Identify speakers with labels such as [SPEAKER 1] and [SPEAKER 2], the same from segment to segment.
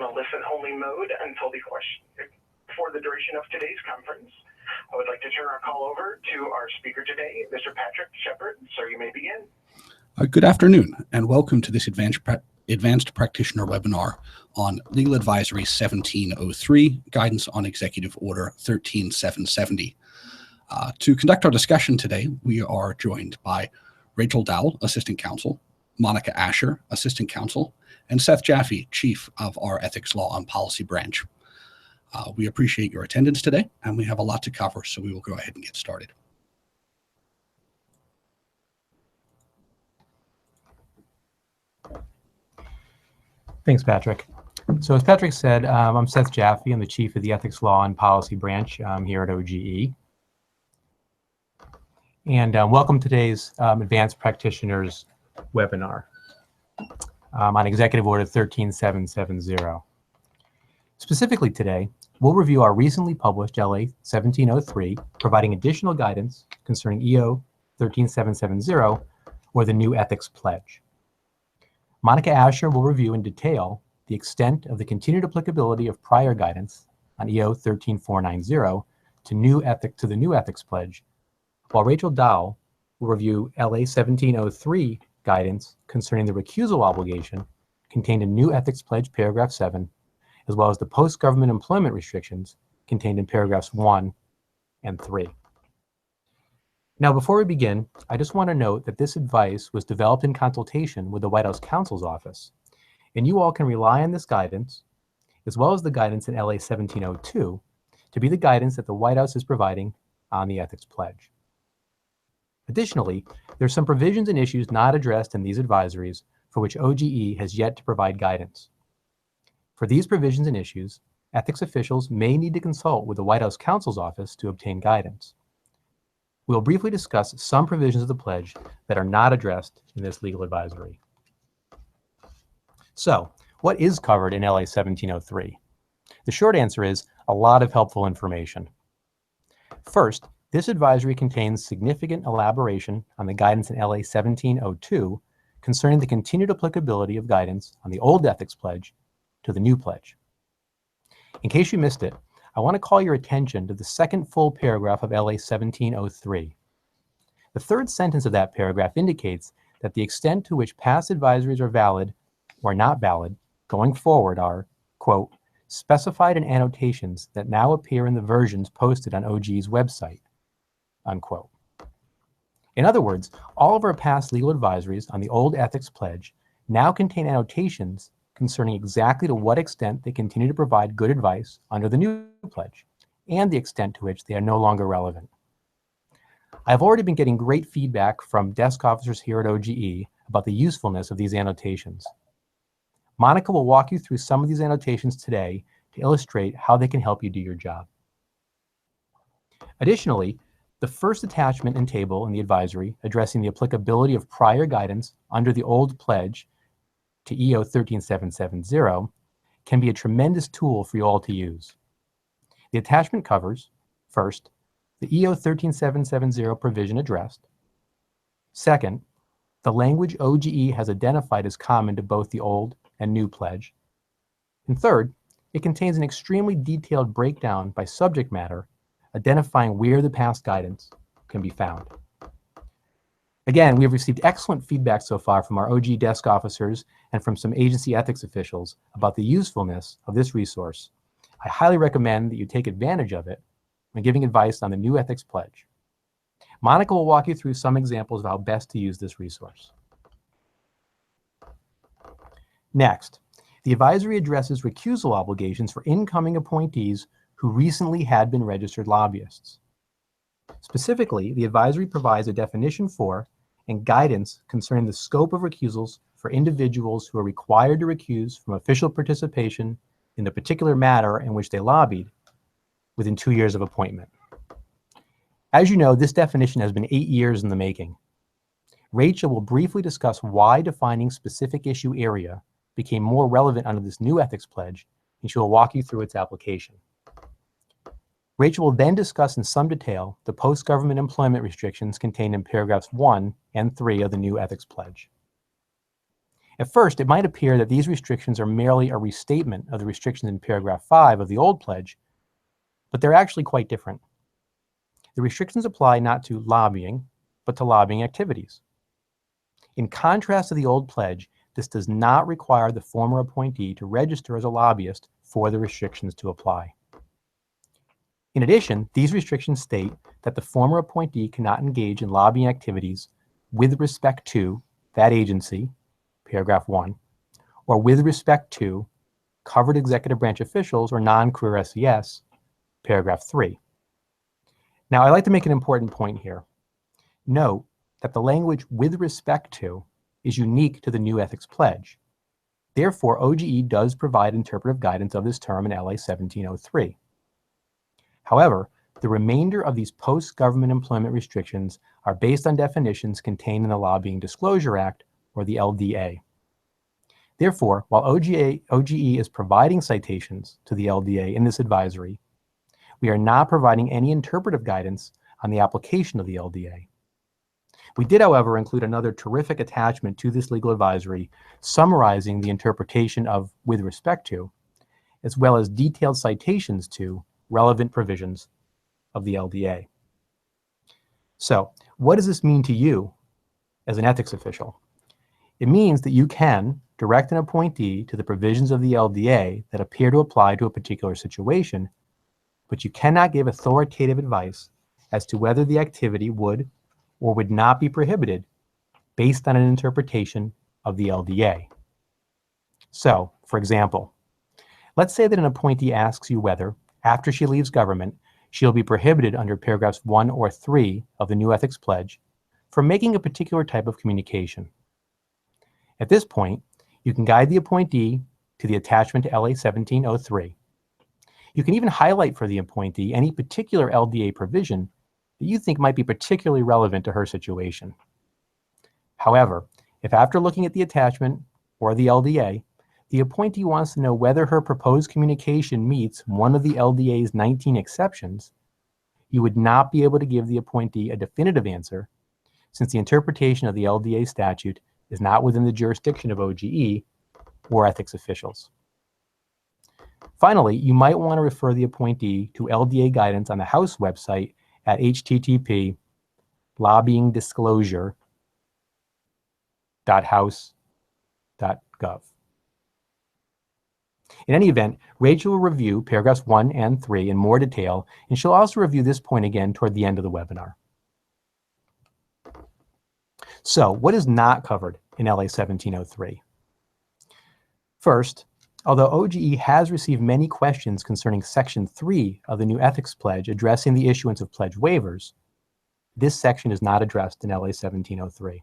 [SPEAKER 1] on a listen-only mode until for the duration of today's conference. I would like to turn our call over to our speaker today, Mr. Patrick Shepard. Sir, you may begin.
[SPEAKER 2] Good afternoon, and welcome to this Advanced Practitioner webinar on Legal Advisory 1703, Guidance on Executive Order 13770. To conduct our discussion today, we are joined by Rachel Dowell, Assistant Counsel, Monica Asher, Assistant Counsel, and Seth Jaffe, Chief of our Ethics Law and Policy Branch. We appreciate your attendance today, and we have a lot to cover, so we will go ahead and get started.
[SPEAKER 3] Thanks, Patrick. So as Patrick said, I'm Seth Jaffe. I'm the Chief of the Ethics Law and Policy Branch here at OGE. And welcome to today's Advanced Practitioners webinar on Executive Order 13770. Specifically today, we'll review our recently published LA 1703, providing additional guidance concerning EO 13770, or the new ethics pledge. Monica Asher will review in detail the extent of the continued applicability of prior guidance on EO 13490 to the new ethics pledge, while Rachel Dowell will review LA 1703 guidance concerning the recusal obligation contained in new ethics pledge paragraph 7, as well as the post-government employment restrictions contained in paragraphs 1 and 3. Now, before we begin, I just want to note that this advice was developed in consultation with the White House Counsel's Office, and you all can rely on this guidance, as well as the guidance in LA 1702, to be the guidance that the White House is providing on the ethics pledge. Additionally, there are some provisions and issues not addressed in these advisories for which OGE has yet to provide guidance. For these provisions and issues, ethics officials may need to consult with the White House Counsel's Office to obtain guidance. We'll briefly discuss some provisions of the pledge that are not addressed in this legal advisory. So, what is covered in LA 1703? The short answer is a lot of helpful information. First, this advisory contains significant elaboration on the guidance in LA 1702 concerning the continued applicability of guidance on the old ethics pledge to the new pledge. In case you missed it, I want to call your attention to the second full paragraph of LA 1703. The third sentence of that paragraph indicates that the extent to which past advisories are valid or not valid going forward are, quote, specified in annotations that now appear in the versions posted on OGE's website, unquote. In other words, all of our past legal advisories on the old ethics pledge now contain annotations concerning exactly to what extent they continue to provide good advice under the new pledge, and the extent to which they are no longer relevant. I've already been getting great feedback from desk officers here at OGE about the usefulness of these annotations. Monica will walk you through some of these annotations today to illustrate how they can help you do your job. Additionally, the first attachment and table in the advisory addressing the applicability of prior guidance under the old pledge to EO 13770 can be a tremendous tool for you all to use. The attachment covers, first, the EO 13770 provision addressed. Second, the language OGE has identified as common to both the old and new pledge. And third, it contains an extremely detailed breakdown by subject matter, identifying where the past guidance can be found. Again, we have received excellent feedback so far from our OGE desk officers and from some agency ethics officials about the usefulness of this resource. I highly recommend that you take advantage of it when giving advice on the new ethics pledge. Monica will walk you through some examples of how best to use this resource. Next, the advisory addresses recusal obligations for incoming appointees who recently had been registered lobbyists. Specifically, the advisory provides a definition for and guidance concerning the scope of recusals for individuals who are required to recuse from official participation in the particular matter in which they lobbied within 2 years of appointment. As you know, this definition has been 8 years in the making. Rachel will briefly discuss why defining specific issue area became more relevant under this new ethics pledge, and she will walk you through its application. Rachel will then discuss in some detail the post-government employment restrictions contained in paragraphs 1 and 3 of the new ethics pledge. At first, it might appear that these restrictions are merely a restatement of the restrictions in paragraph 5 of the old pledge, but they're actually quite different. The restrictions apply not to lobbying, but to lobbying activities. In contrast to the old pledge, this does not require the former appointee to register as a lobbyist for the restrictions to apply. In addition, these restrictions state that the former appointee cannot engage in lobbying activities with respect to that agency, paragraph 1, or with respect to covered executive branch officials or non-career SES, paragraph 3. Now, I'd like to make an important point here. Note that the language with respect to is unique to the new ethics pledge. Therefore, OGE does provide interpretive guidance of this term in LA 1703. However, the remainder of these post-government employment restrictions are based on definitions contained in the Lobbying Disclosure Act, or the LDA. Therefore, while OGE is providing citations to the LDA in this advisory, we are not providing any interpretive guidance on the application of the LDA. We did, however, include another terrific attachment to this legal advisory summarizing the interpretation of with respect to, as well as detailed citations to relevant provisions of the LDA. So, what does this mean to you as an ethics official? It means that you can direct an appointee to the provisions of the LDA that appear to apply to a particular situation, but you cannot give authoritative advice as to whether the activity would or would not be prohibited based on an interpretation of the LDA. So, for example, let's say that an appointee asks you whether, after she leaves government, she'll be prohibited under paragraphs 1 or 3 of the new ethics pledge from making a particular type of communication. At this point, you can guide the appointee to the attachment to LA 1703. You can even highlight for the appointee any particular LDA provision that you think might be particularly relevant to her situation. However, if after looking at the attachment or the LDA, the appointee wants to know whether her proposed communication meets one of the LDA's 19 exceptions, you would not be able to give the appointee a definitive answer, since the interpretation of the LDA statute is not within the jurisdiction of OGE or ethics officials. Finally, you might want to refer the appointee to LDA guidance on the House website at http://lobbyingdisclosure.house.gov. In any event, Rachel will review paragraphs 1 and 3 in more detail, and she'll also review this point again toward the end of the webinar. So, what is not covered in LA 1703? First, although OGE has received many questions concerning Section 3 of the new Ethics Pledge addressing the issuance of pledge waivers, this section is not addressed in LA 1703.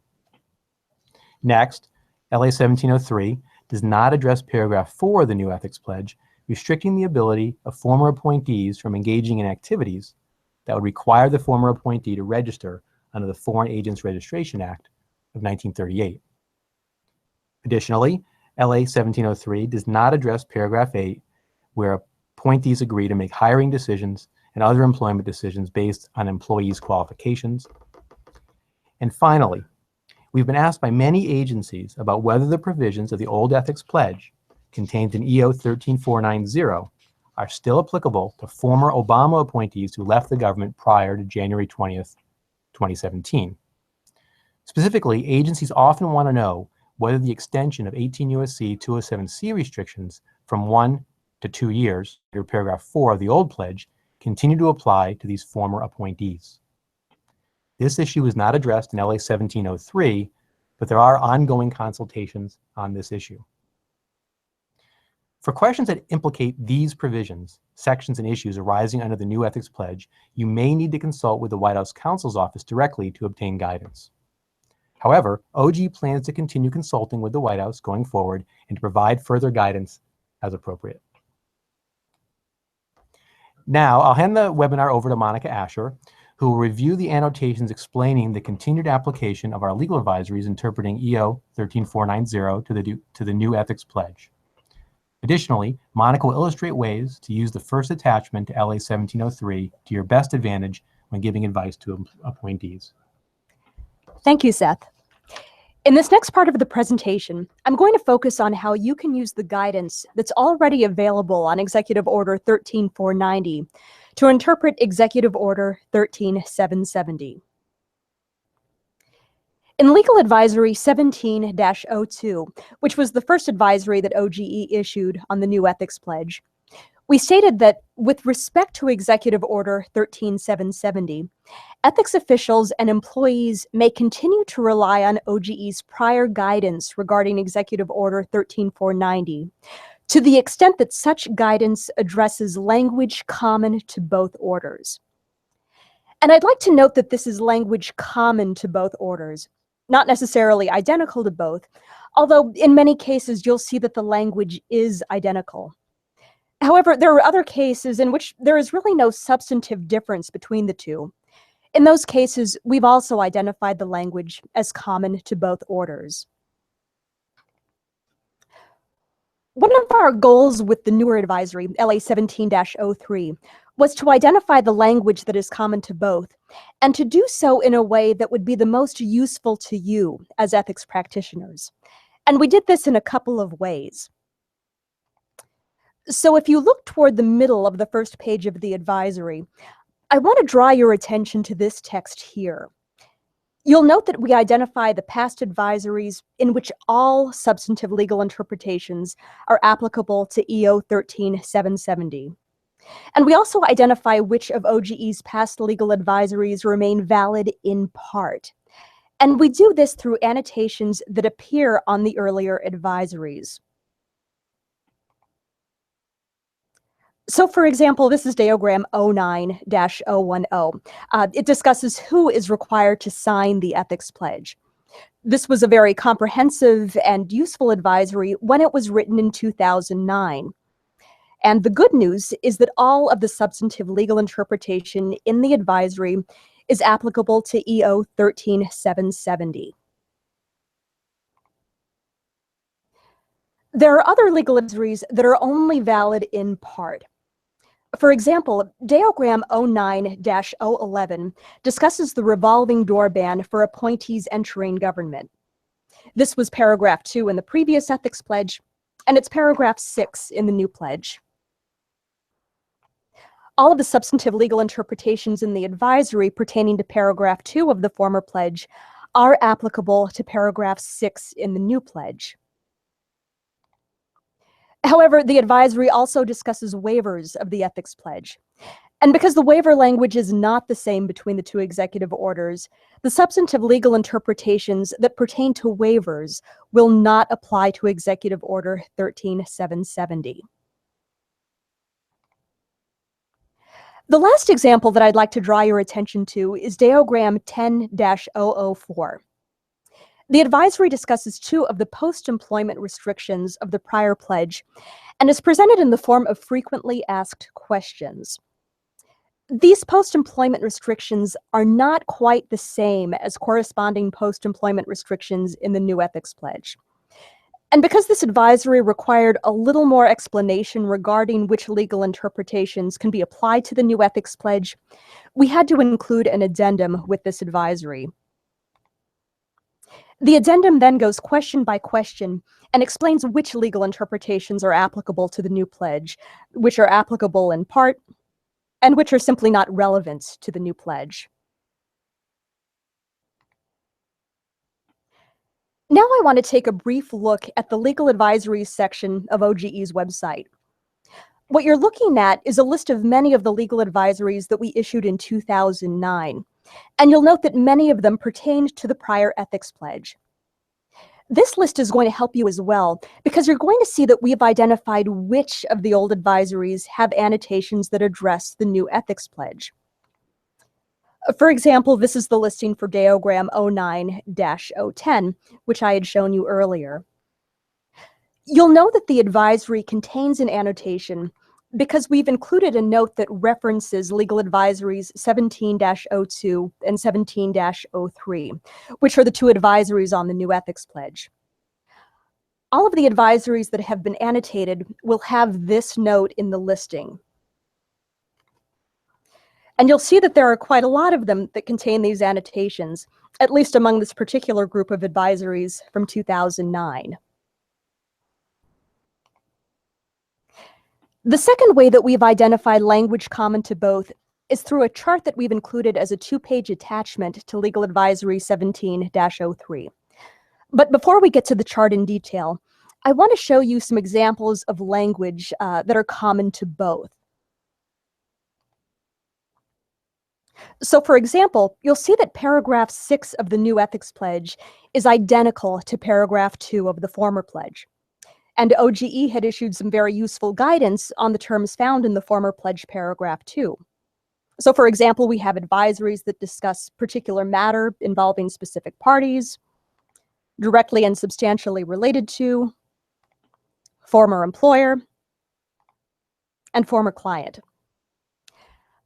[SPEAKER 3] Next, LA 1703 does not address paragraph 4 of the new Ethics Pledge, restricting the ability of former appointees from engaging in activities that would require the former appointee to register under the Foreign Agents Registration Act of 1938. Additionally, LA 1703 does not address paragraph 8, where appointees agree to make hiring decisions and other employment decisions based on employees' qualifications. And finally, we've been asked by many agencies about whether the provisions of the old Ethics Pledge contained in EO 13490 are still applicable to former Obama appointees who left the government prior to January 20th, 2017. Specifically, agencies often want to know whether the extension of 18 U.S.C. 207C restrictions from 1 to 2 years, under paragraph 4 of the old pledge, continue to apply to these former appointees. This issue is not addressed in LA 1703, but there are ongoing consultations on this issue. For questions that implicate these provisions, sections, and issues arising under the new Ethics Pledge, you may need to consult with the White House Counsel's Office directly to obtain guidance. However, OGE plans to continue consulting with the White House going forward and to provide further guidance as appropriate. Now, I'll hand the webinar over to Monica Asher, who will review the annotations explaining the continued application of our legal advisories interpreting EO 13490 to the new Ethics Pledge. Additionally, Monica will illustrate ways to use the first attachment to LA 1703 to your best advantage when giving advice to appointees.
[SPEAKER 4] Thank you, Seth. In this next part of the presentation, I'm going to focus on how you can use the guidance that's already available on Executive Order 13490 to interpret Executive Order 13770. In Legal Advisory 17-02, which was the first advisory that OGE issued on the new ethics pledge, we stated that with respect to Executive Order 13770, ethics officials and employees may continue to rely on OGE's prior guidance regarding Executive Order 13490 to the extent that such guidance addresses language common to both orders. And I'd like to note that this is language common to both orders, not necessarily identical to both, although in many cases you'll see that the language is identical. However, there are other cases in which there is really no substantive difference between the two. In those cases, we've also identified the language as common to both orders. One of our goals with the newer advisory, LA 17-03, was to identify the language that is common to both, and to do so in a way that would be the most useful to you as ethics practitioners. And we did this in a couple of ways. So if you look toward the middle of the first page of the advisory, I want to draw your attention to this text here. You'll note that we identify the past advisories in which all substantive legal interpretations are applicable to EO 13770. And we also identify which of OGE's past legal advisories remain valid in part. And we do this through annotations that appear on the earlier advisories. So for example, this is Diagram 09-010. It discusses who is required to sign the ethics pledge. This was a very comprehensive and useful advisory when it was written in 2009. And the good news is that all of the substantive legal interpretation in the advisory is applicable to EO 13770. There are other legal advisories that are only valid in part. For example, Diagram 09-011 discusses the revolving door ban for appointees entering government. This was paragraph 2 in the previous ethics pledge, and it's paragraph 6 in the new pledge. All of the substantive legal interpretations in the advisory pertaining to paragraph 2 of the former pledge are applicable to paragraph 6 in the new pledge. However, the advisory also discusses waivers of the ethics pledge. And because the waiver language is not the same between the two executive orders, the substantive legal interpretations that pertain to waivers will not apply to Executive Order 13770. The last example that I'd like to draw your attention to is Diagram 10-004. The advisory discusses two of the post-employment restrictions of the prior pledge and is presented in the form of frequently asked questions. These post-employment restrictions are not quite the same as corresponding post-employment restrictions in the new ethics pledge. And because this advisory required a little more explanation regarding which legal interpretations can be applied to the new ethics pledge, we had to include an addendum with this advisory. The addendum then goes question by question and explains which legal interpretations are applicable to the new pledge, which are applicable in part, and which are simply not relevant to the new pledge. Now I want to take a brief look at the legal advisories section of OGE's website. What you're looking at is a list of many of the legal advisories that we issued in 2009. And you'll note that many of them pertained to the prior ethics pledge. This list is going to help you as well, because you're going to see that we've identified which of the old advisories have annotations that address the new ethics pledge. For example, this is the listing for Diagram 09-010, which I had shown you earlier. You'll know that the advisory contains an annotation because we've included a note that references legal advisories 17-02 and 17-03, which are the two advisories on the new ethics pledge. All of the advisories that have been annotated will have this note in the listing. And you'll see that there are quite a lot of them that contain these annotations, at least among this particular group of advisories from 2009. The second way that we've identified language common to both is through a chart that we've included as a 2-page attachment to Legal Advisory 17-03. But before we get to the chart in detail, I want to show you some examples of language that are common to both. So for example, you'll see that paragraph 6 of the new ethics pledge is identical to paragraph 2 of the former pledge. And OGE had issued some very useful guidance on the terms found in the former pledge paragraph 2. So for example, we have advisories that discuss particular matter involving specific parties, directly and substantially related to, former employer, and former client.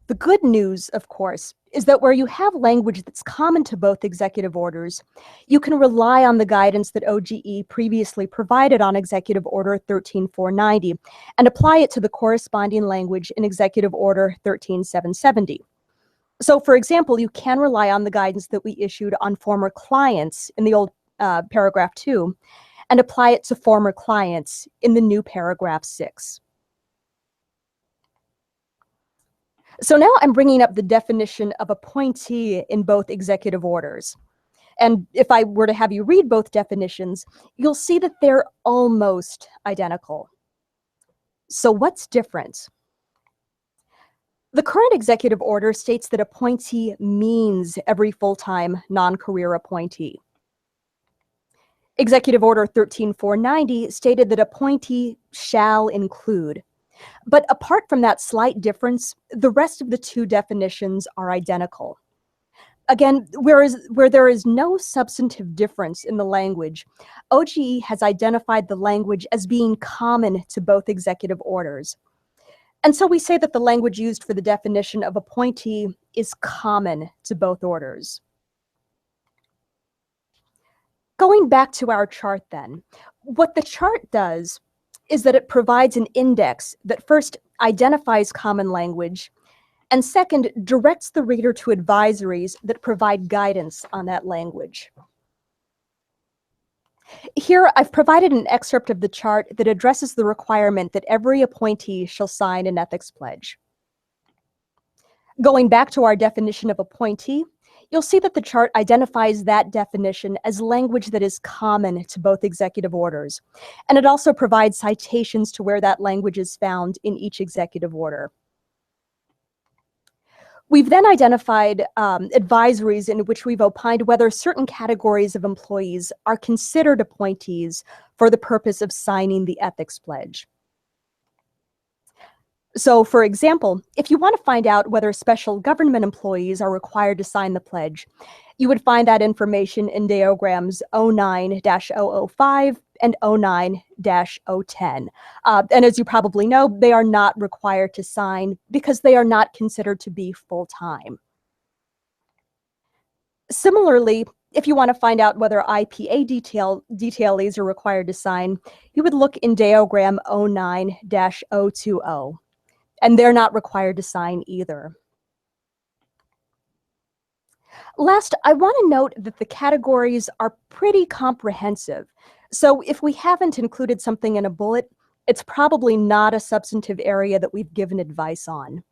[SPEAKER 4] The good news, of course, is that where you have language that's common to both executive orders, you can rely on the guidance that OGE previously provided on Executive Order 13490 and apply it to the corresponding language in Executive Order 13770. So, for example, you can rely on the guidance that we issued on former clients in the old paragraph 2 and apply it to former clients in the new paragraph 6. So now I'm bringing up the definition of appointee in both executive orders. And if I were to have you read both definitions, you'll see that they're almost identical. So what's different? The current executive order states that appointee means every full-time non-career appointee. Executive Order 13490 stated that appointee shall include. But apart from that slight difference, the rest of the two definitions are identical. Again, where there is no substantive difference in the language, OGE has identified the language as being common to both executive orders. And so we say that the language used for the definition of appointee is common to both orders. Going back to our chart then, what the chart does is that it provides an index that first identifies common language and second directs the reader to advisories that provide guidance on that language. Here, I've provided an excerpt of the chart that addresses the requirement that every appointee shall sign an ethics pledge. Going back to our definition of appointee, you'll see that the chart identifies that definition as language that is common to both executive orders, and it also provides citations to where that language is found in each executive order. We've then identified advisories in which we've opined whether certain categories of employees are considered appointees for the purpose of signing the ethics pledge. So, for example, if you want to find out whether special government employees are required to sign the pledge, you would find that information in diagrams 09-005 and 09-010. And as you probably know, they are not required to sign because they are not considered to be full-time. Similarly, if you want to find out whether IPA detailees are required to sign, you would look in diagram 09-020. And they're not required to sign either. Last, I want to note that the categories are pretty comprehensive. So if we haven't included something in a bullet, it's probably not a substantive area that we've given advice on.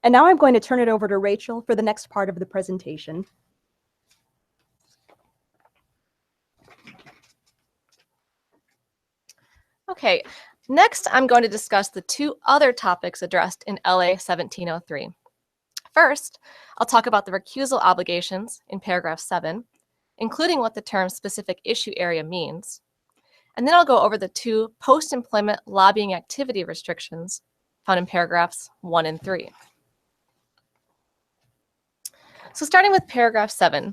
[SPEAKER 4] And now I'm going to turn it over to Rachel for the next part of the presentation.
[SPEAKER 5] Okay. Next, I'm going to discuss the two other topics addressed in LA 1703. First, I'll talk about the recusal obligations in paragraph 7, including what the term specific issue area means. And then I'll go over the two post-employment lobbying activity restrictions found in paragraphs 1 and 3. So starting with paragraph 7,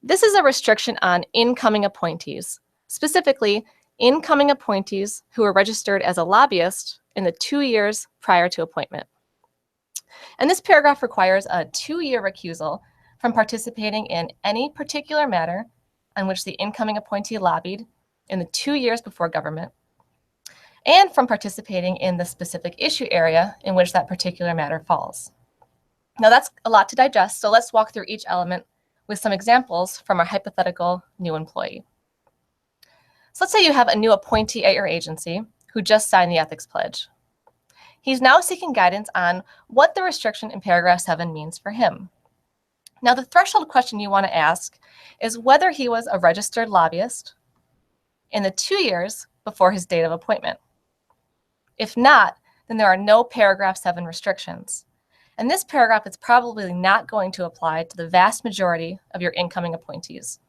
[SPEAKER 5] this is a restriction on incoming appointees, specifically incoming appointees who are registered as a lobbyist in the 2 years prior to appointment. And this paragraph requires a 2-year recusal from participating in any particular matter on which the incoming appointee lobbied in the 2 years before government, and from participating in the specific issue area in which that particular matter falls. Now that's a lot to digest, so let's walk through each element with some examples from our hypothetical new employee. So let's say you have a new appointee at your agency who just signed the ethics pledge. He's now seeking guidance on what the restriction in paragraph 7 means for him. Now, the threshold question you want to ask is whether he was a registered lobbyist in the 2 years before his date of appointment. If not, then there are no paragraph 7 restrictions. And this paragraph is probably not going to apply to the vast majority of your incoming appointees.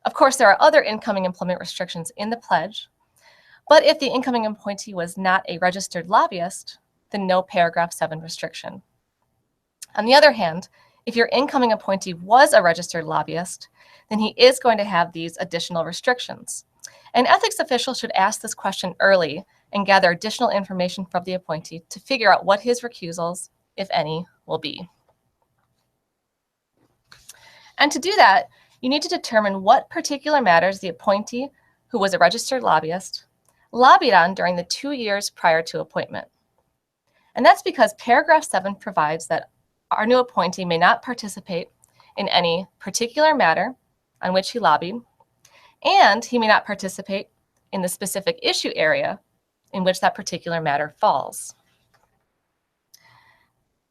[SPEAKER 5] Of course, there are other incoming employment restrictions in the pledge, but if the incoming appointee was not a registered lobbyist, then no paragraph 7 restriction. On the other hand, if your incoming appointee was a registered lobbyist, then he is going to have these additional restrictions. An ethics official should ask this question early and gather additional information from the appointee to figure out what his recusals, if any, will be. And to do that, you need to determine what particular matters the appointee, who was a registered lobbyist, lobbied on during the 2 years prior to appointment. And that's because paragraph 7 provides that our new appointee may not participate in any particular matter on which he lobbied, and he may not participate in the specific issue area in which that particular matter falls.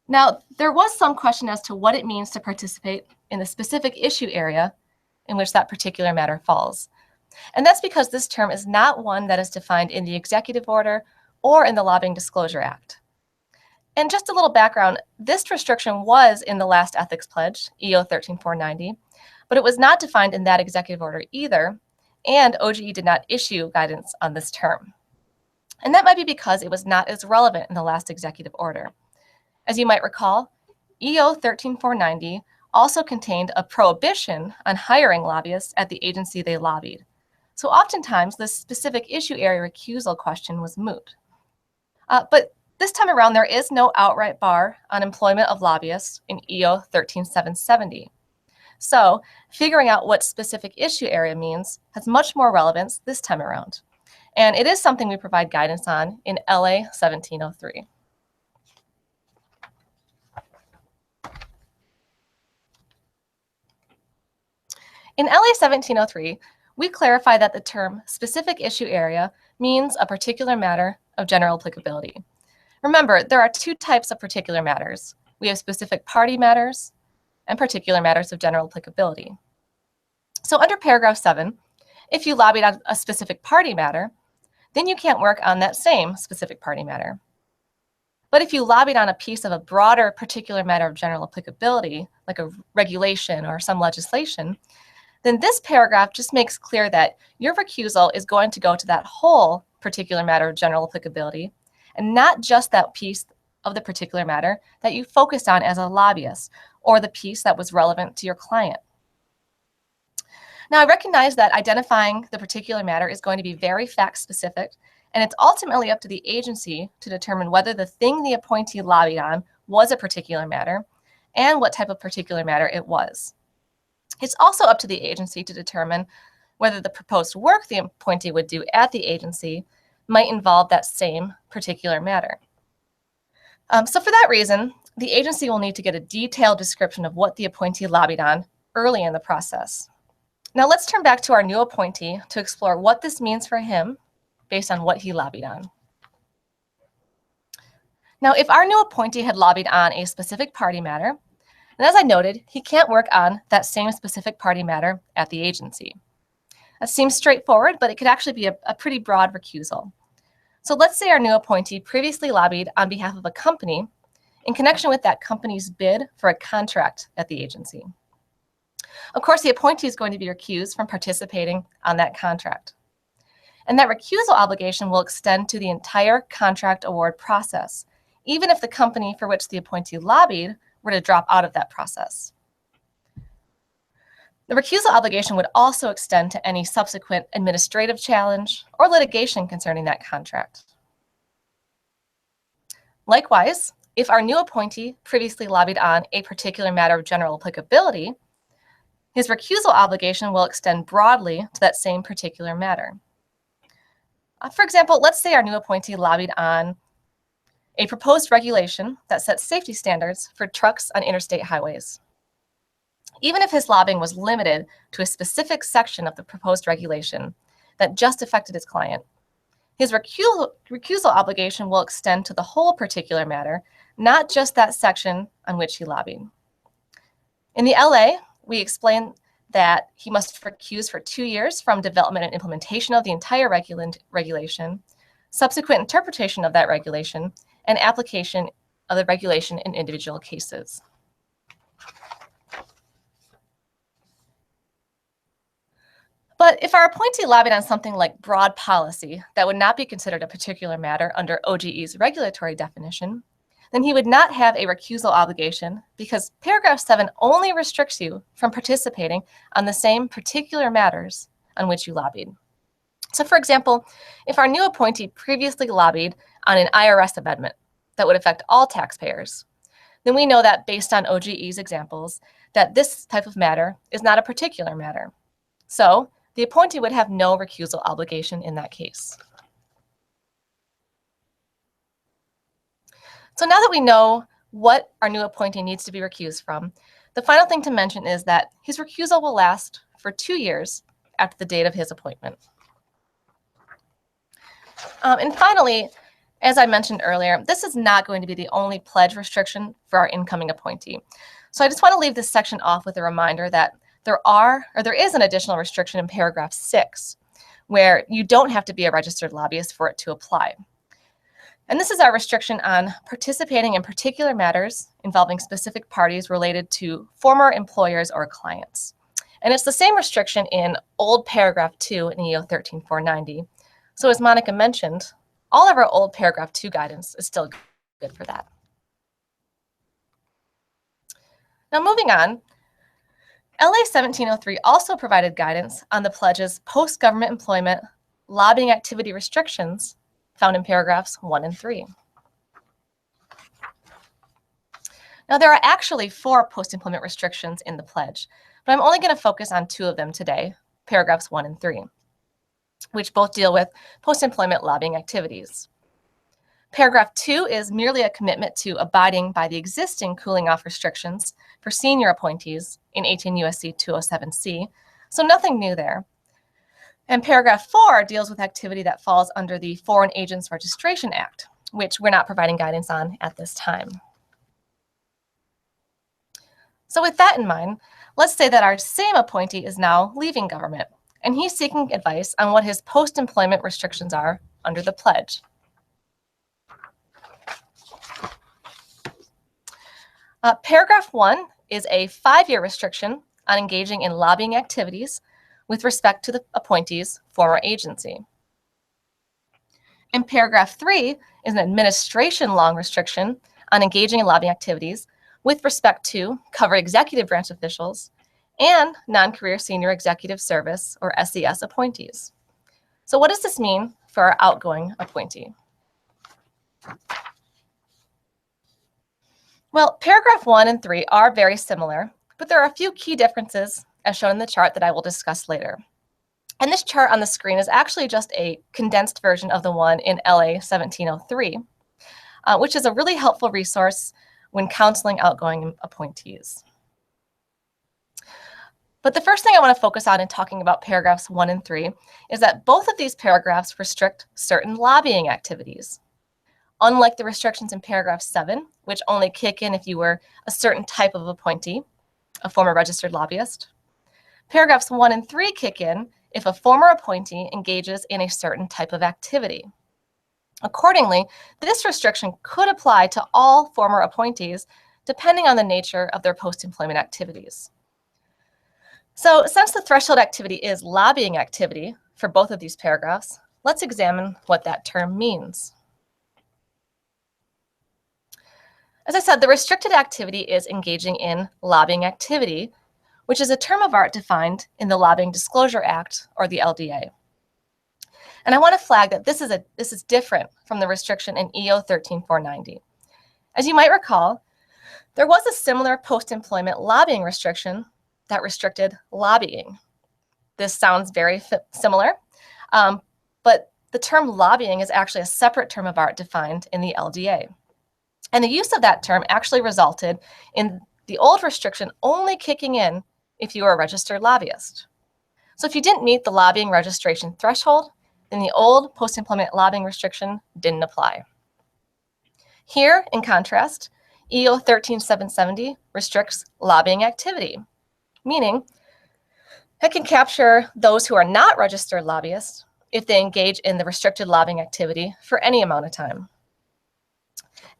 [SPEAKER 5] Now, there was some question as to what it means to participate in the specific issue area in which that particular matter falls. And that's because this term is not one that is defined in the executive order or in the Lobbying Disclosure Act. And just a little background, this restriction was in the last ethics pledge, EO 13490, but it was not defined in that executive order either, and OGE did not issue guidance on this term. And that might be because it was not as relevant in the last executive order. As you might recall, EO 13490 also contained a prohibition on hiring lobbyists at the agency they lobbied. So oftentimes, this specific issue area recusal question was moot. But this time around, there is no outright bar on employment of lobbyists in EO 13770. So figuring out what specific issue area means has much more relevance this time around. And it is something we provide guidance on in LA 1703. In LA 1703, we clarify that the term specific issue area means a particular matter of general applicability. Remember, there are 2 types of particular matters. We have specific party matters and particular matters of general applicability. So under paragraph 7, if you lobbied on a specific party matter, then you can't work on that same specific party matter. But if you lobbied on a piece of a broader particular matter of general applicability, like a regulation or some legislation, then this paragraph just makes clear that your recusal is going to go to that whole particular matter of general applicability, and not just that piece of the particular matter that you focused on as a lobbyist, or the piece that was relevant to your client. Now, I recognize that identifying the particular matter is going to be very fact-specific, and it's ultimately up to the agency to determine whether the thing the appointee lobbied on was a particular matter, and what type of particular matter it was. It's also up to the agency to determine whether the proposed work the appointee would do at the agency might involve that same particular matter. So for that reason, the agency will need to get a detailed description of what the appointee lobbied on early in the process. Now let's turn back to our new appointee to explore what this means for him based on what he lobbied on. Now, if our new appointee had lobbied on a specific party matter, and as I noted, he can't work on that same specific party matter at the agency. That seems straightforward, but it could actually be a pretty broad recusal. So let's say our new appointee previously lobbied on behalf of a company in connection with that company's bid for a contract at the agency. Of course, the appointee is going to be recused from participating on that contract. And that recusal obligation will extend to the entire contract award process, even if the company for which the appointee lobbied were to drop out of that process. The recusal obligation would also extend to any subsequent administrative challenge or litigation concerning that contract. Likewise, if our new appointee previously lobbied on a particular matter of general applicability, his recusal obligation will extend broadly to that same particular matter. For example, let's say our new appointee lobbied on a proposed regulation that sets safety standards for trucks on interstate highways. Even if his lobbying was limited to a specific section of the proposed regulation that just affected his client, his recusal obligation will extend to the whole particular matter, not just that section on which he lobbied. In the LA, we explain that he must recuse for 2 years from development and implementation of the entire regulation, subsequent interpretation of that regulation, and application of the regulation in individual cases. But if our appointee lobbied on something like broad policy that would not be considered a particular matter under OGE's regulatory definition, then he would not have a recusal obligation because paragraph 7 only restricts you from participating on the same particular matters on which you lobbied. So for example, if our new appointee previously lobbied on an IRS amendment that would affect all taxpayers, then we know that based on OGE's examples, that this type of matter is not a particular matter. So the appointee would have no recusal obligation in that case. So now that we know what our new appointee needs to be recused from, the final thing to mention is that his recusal will last for 2 years after the date of his appointment. And finally, as I mentioned earlier, this is not going to be the only pledge restriction for our incoming appointee. So I just want to leave this section off with a reminder that there is an additional restriction in paragraph 6, where you don't have to be a registered lobbyist for it to apply. And this is our restriction on participating in particular matters involving specific parties related to former employers or clients. And it's the same restriction in old paragraph 2 in EO 13490. So as Monica mentioned, all of our old paragraph 2 guidance is still good for that. Now moving on, LA 1703 also provided guidance on the pledge's post-government employment lobbying activity restrictions found in paragraphs 1 and 3. Now there are actually 4 post-employment restrictions in the pledge, but I'm only going to focus on 2 of them today, paragraphs 1 and 3, which both deal with post-employment lobbying activities. Paragraph 2 is merely a commitment to abiding by the existing cooling off restrictions for senior appointees in 18 U.S.C. 207C, so nothing new there. And paragraph 4 deals with activity that falls under the Foreign Agents Registration Act, which we're not providing guidance on at this time. So with that in mind, let's say that our same appointee is now leaving government, and he's seeking advice on what his post-employment restrictions are under the pledge. Paragraph 1 is a 5-year restriction on engaging in lobbying activities with respect to the appointee's former agency. And paragraph 3 is an administration-long restriction on engaging in lobbying activities with respect to covered executive branch officials and non-career senior executive service or SES appointees. So what does this mean for our outgoing appointee? Well, paragraph 1 and 3 are very similar, but there are a few key differences as shown in the chart that I will discuss later. And this chart on the screen is actually just a condensed version of the one in LA 1703, which is a really helpful resource when counseling outgoing appointees. But the first thing I want to focus on in talking about paragraphs 1 and 3 is that both of these paragraphs restrict certain lobbying activities. Unlike the restrictions in paragraph 7, which only kick in if you were a certain type of appointee, a former registered lobbyist, paragraphs 1 and 3 kick in if a former appointee engages in a certain type of activity. Accordingly, this restriction could apply to all former appointees depending on the nature of their post-employment activities. So since the threshold activity is lobbying activity for both of these paragraphs, let's examine what that term means. As I said, the restricted activity is engaging in lobbying activity, which is a term of art defined in the Lobbying Disclosure Act, or the LDA. And I want to flag that this is different from the restriction in EO 13490. As you might recall, there was a similar post-employment lobbying restriction that restricted lobbying. This sounds very similar, but the term lobbying is actually a separate term of art defined in the LDA. And the use of that term actually resulted in the old restriction only kicking in if you were a registered lobbyist. So if you didn't meet the lobbying registration threshold, then the old post-employment lobbying restriction didn't apply. Here, in contrast, EO 13770 restricts lobbying activity, meaning it can capture those who are not registered lobbyists if they engage in the restricted lobbying activity for any amount of time.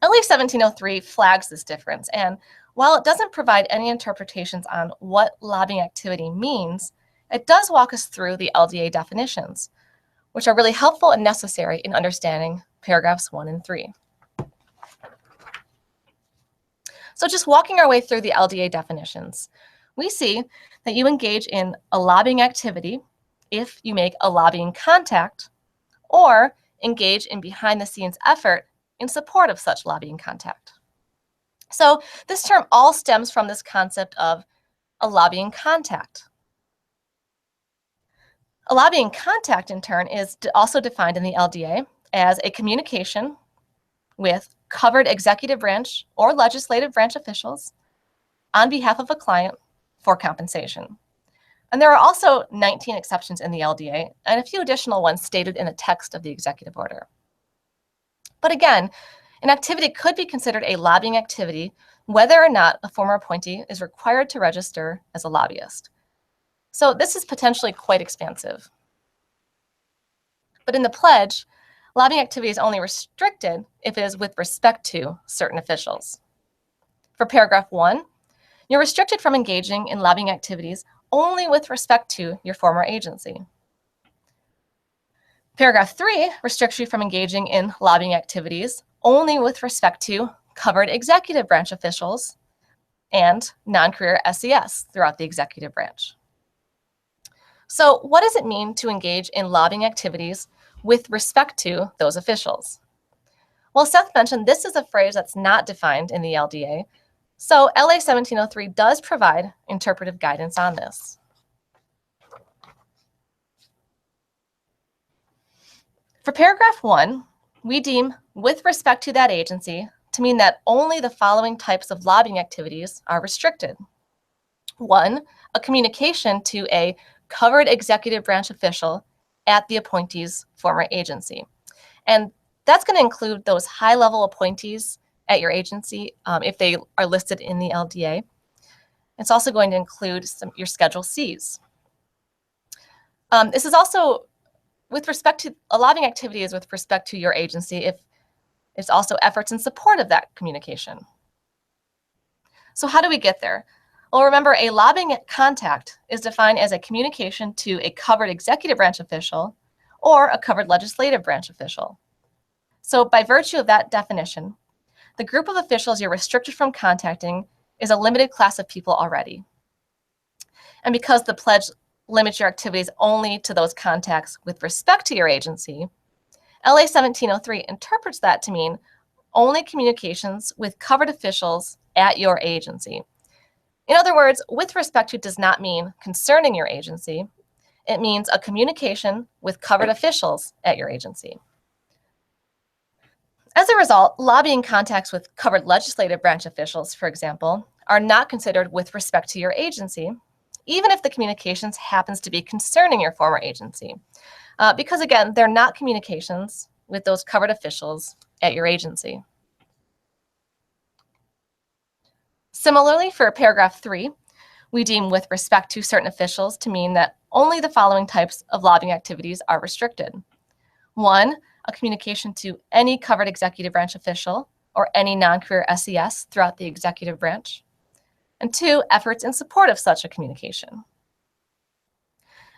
[SPEAKER 5] LA 1703 flags this difference, and while it doesn't provide any interpretations on what lobbying activity means, it does walk us through the LDA definitions, which are really helpful and necessary in understanding paragraphs 1 and 3. So just walking our way through the LDA definitions, we see that you engage in a lobbying activity if you make a lobbying contact or engage in behind-the-scenes effort in support of such lobbying contact. So this term all stems from this concept of a lobbying contact. A lobbying contact, in turn, is also defined in the LDA as a communication with covered executive branch or legislative branch officials on behalf of a client for compensation. And there are also 19 exceptions in the LDA and a few additional ones stated in the text of the executive order. But again, an activity could be considered a lobbying activity whether or not a former appointee is required to register as a lobbyist. So this is potentially quite expansive. But in the pledge, lobbying activity is only restricted if it is with respect to certain officials. For paragraph 1, you're restricted from engaging in lobbying activities only with respect to your former agency. Paragraph 3 restricts you from engaging in lobbying activities only with respect to covered executive branch officials and non-career SES throughout the executive branch. So what does it mean to engage in lobbying activities with respect to those officials? Well, Seth mentioned this is a phrase that's not defined in the LDA, so LA 1703 does provide interpretive guidance on this. For paragraph 1, we deem with respect to that agency to mean that only the following types of lobbying activities are restricted. 1, a communication to a covered executive branch official at the appointee's former agency. And that's going to include those high-level appointees at your agency if they are listed in the LDA. It's also going to include your Schedule Cs. This is also with respect to a lobbying activity is with respect to your agency if it's also efforts in support of that communication. So how do we get there? Well, remember, a lobbying contact is defined as a communication to a covered executive branch official or a covered legislative branch official. So by virtue of that definition, the group of officials you're restricted from contacting is a limited class of people already. And because the pledge limits your activities only to those contacts with respect to your agency, LA 1703 interprets that to mean only communications with covered officials at your agency. In other words, with respect to does not mean concerning your agency. It means a communication with covered officials at your agency. As a result, lobbying contacts with covered legislative branch officials, for example, are not considered with respect to your agency, even if the communications happens to be concerning your former agency. Because again, they're not communications with those covered officials at your agency. Similarly, for paragraph 3, we deem with respect to certain officials to mean that only the following types of lobbying activities are restricted. 1, a communication to any covered executive branch official or any non-career SES throughout the executive branch. And 2, efforts in support of such a communication.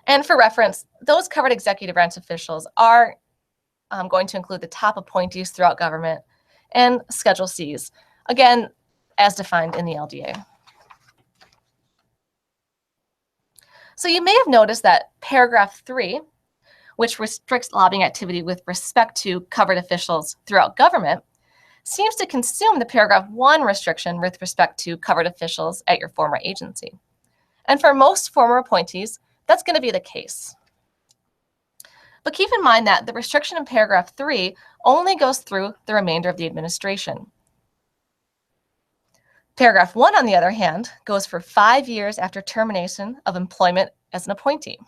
[SPEAKER 5] And for reference, those covered executive branch officials are going to include the top appointees throughout government and Schedule Cs, again, as defined in the LDA. So you may have noticed that paragraph 3, which restricts lobbying activity with respect to covered officials throughout government, seems to consume the paragraph 1 restriction with respect to covered officials at your former agency. And for most former appointees, that's going to be the case. But keep in mind that the restriction in paragraph 3 only goes through the remainder of the administration. Paragraph 1, on the other hand, goes for 5 years after termination of employment as an appointee.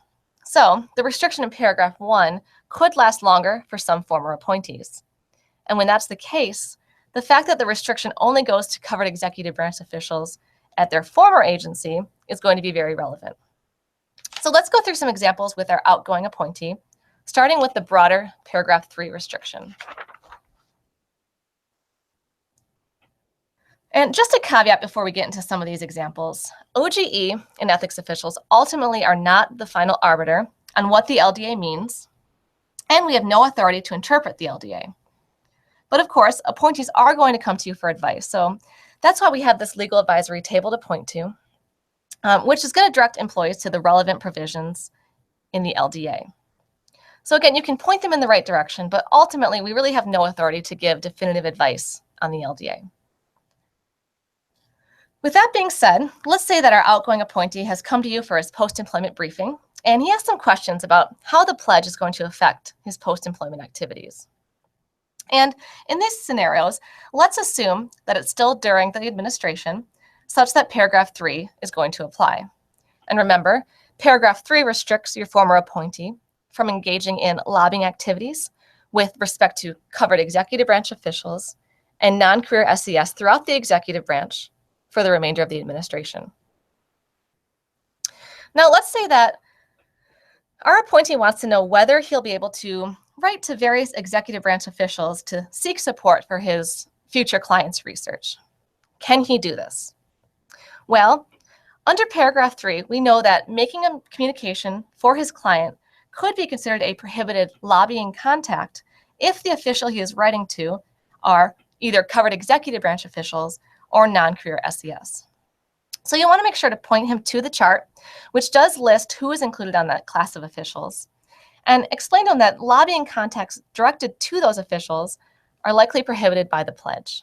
[SPEAKER 5] So the restriction in paragraph 1 could last longer for some former appointees. And when that's the case, the fact that the restriction only goes to covered executive branch officials at their former agency is going to be very relevant. So let's go through some examples with our outgoing appointee, starting with the broader paragraph 3 restriction. And just a caveat before we get into some of these examples, OGE and ethics officials ultimately are not the final arbiter on what the LDA means, and we have no authority to interpret the LDA. But of course, appointees are going to come to you for advice. So that's why we have this legal advisory table to point to, which is going to direct employees to the relevant provisions in the LDA. So again, you can point them in the right direction, but ultimately we really have no authority to give definitive advice on the LDA. With that being said, let's say that our outgoing appointee has come to you for his post-employment briefing, and he has some questions about how the pledge is going to affect his post-employment activities. And in these scenarios, let's assume that it's still during the administration, such that paragraph 3 is going to apply. And remember, paragraph 3 restricts your former appointee from engaging in lobbying activities with respect to covered executive branch officials and non-career SES throughout the executive branch for the remainder of the administration. Now, let's say that our appointee wants to know whether he'll be able to write to various executive branch officials to seek support for his future clients' research. Can he do this? Well, under paragraph 3, we know that making a communication for his client could be considered a prohibited lobbying contact if the official he is writing to are either covered executive branch officials or non-career SES. So you want to make sure to point him to the chart, which does list who is included on that class of officials, and explain to him that lobbying contacts directed to those officials are likely prohibited by the pledge.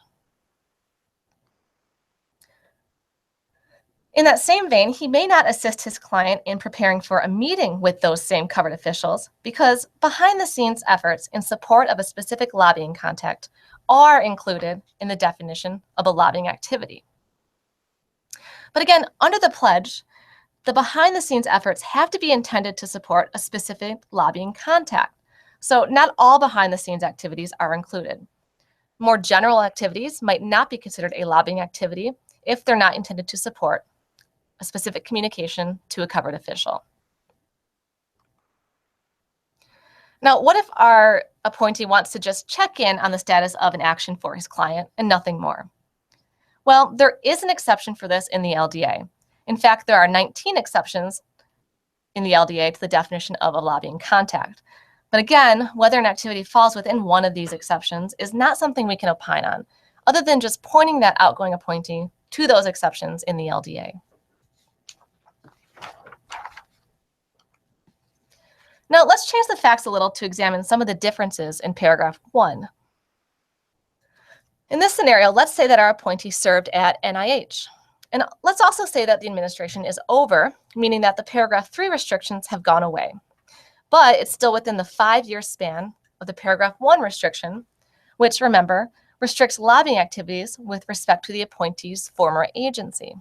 [SPEAKER 5] In that same vein, he may not assist his client in preparing for a meeting with those same covered officials because behind-the-scenes efforts in support of a specific lobbying contact are included in the definition of a lobbying activity. But again, under the pledge, the behind-the-scenes efforts have to be intended to support a specific lobbying contact. So not all behind-the-scenes activities are included. More general activities might not be considered a lobbying activity if they're not intended to support a specific communication to a covered official. Now, what if our appointee wants to just check in on the status of an action for his client and nothing more? Well, there is an exception for this in the LDA. In fact, there are 19 exceptions in the LDA to the definition of a lobbying contact. But again, whether an activity falls within one of these exceptions is not something we can opine on, other than just pointing that outgoing appointee to those exceptions in the LDA. Now, let's change the facts a little to examine some of the differences in paragraph 1. In this scenario, let's say that our appointee served at NIH. And let's also say that the administration is over, meaning that the paragraph 3 restrictions have gone away. But it's still within the 5-year span of the paragraph 1 restriction, which, remember, restricts lobbying activities with respect to the appointee's former agency.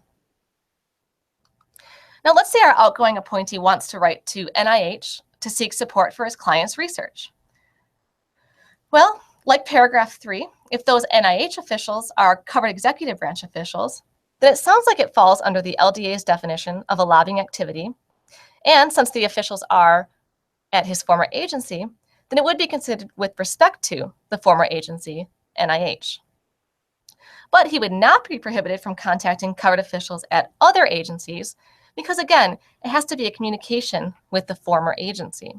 [SPEAKER 5] Now, let's say our outgoing appointee wants to write to NIH to seek support for his client's research. Well, like paragraph 3, if those NIH officials are covered executive branch officials, then it sounds like it falls under the LDA's definition of a lobbying activity. And since the officials are at his former agency, then it would be considered with respect to the former agency, NIH. But he would not be prohibited from contacting covered officials at other agencies because, again, it has to be a communication with the former agency.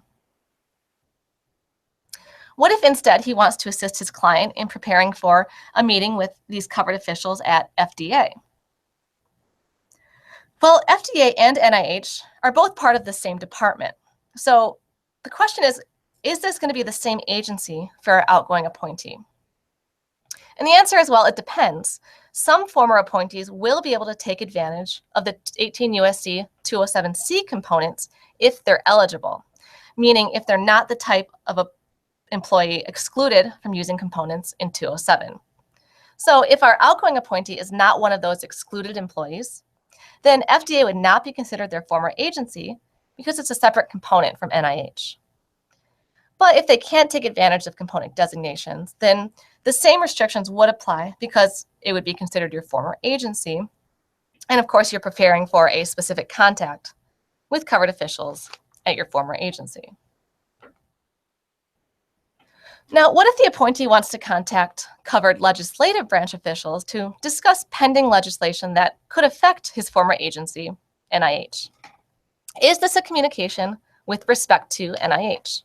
[SPEAKER 5] What if instead he wants to assist his client in preparing for a meeting with these covered officials at FDA? Well, FDA and NIH are both part of the same department. So the question is this going to be the same agency for our outgoing appointee? And the answer is, well, it depends. Some former appointees will be able to take advantage of the 18 U.S.C. 207C components if they're eligible, meaning if they're not the type of employee excluded from using components in 207. So if our outgoing appointee is not one of those excluded employees, then FDA would not be considered their former agency because it's a separate component from NIH. But if they can't take advantage of component designations, then the same restrictions would apply because it would be considered your former agency. And of course, you're preparing for a specific contact with covered officials at your former agency. Now, what if the appointee wants to contact covered legislative branch officials to discuss pending legislation that could affect his former agency, NIH? Is this a communication with respect to NIH?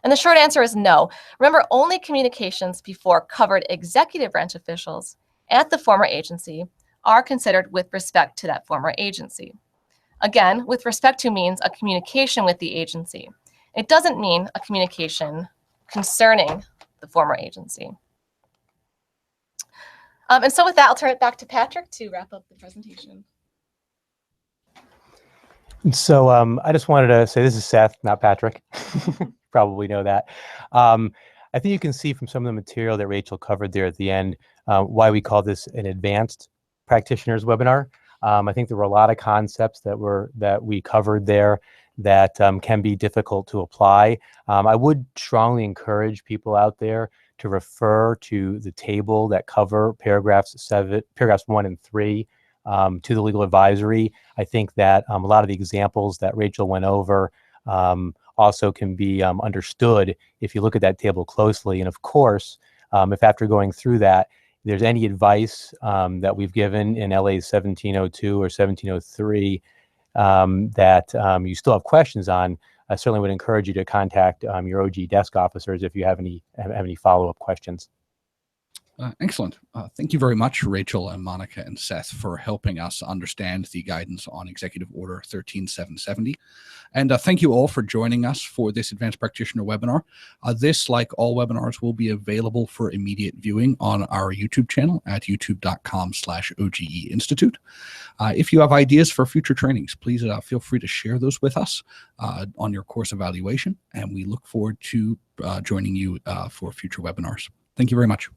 [SPEAKER 5] And the short answer is no. Remember, only communications before covered executive branch officials at the former agency are considered with respect to that former agency. Again, with respect to means a communication with the agency. It doesn't mean a communication concerning the former agency. And so with that, I'll turn it back to Patrick to wrap up the presentation.
[SPEAKER 3] So I just wanted to say, this is Seth, not Patrick. Probably know that. I think you can see from some of the material that Rachel covered there at the end why we call this an advanced practitioners webinar. I think there were a lot of concepts that we covered there that can be difficult to apply. I would strongly encourage people out there to refer to the table that cover paragraphs 1 and 3 to the legal advisory. I think that a lot of the examples that Rachel went over also can be understood if you look at that table closely. And of course, if after going through that, there's any advice that we've given in LA 1702 or 1703 that you still have questions on, I certainly would encourage you to contact your OG desk officers if you have any follow-up questions.
[SPEAKER 2] Excellent. Thank you very much, Rachel and Monica and Seth, for helping us understand the guidance on Executive Order 13770. And thank you all for joining us for this Advanced Practitioner webinar. This, like all webinars, will be available for immediate viewing on our YouTube channel at youtube.com/OGE Institute. If you have ideas for future trainings, please feel free to share those with us on your course evaluation, and we look forward to joining you for future webinars. Thank you very much.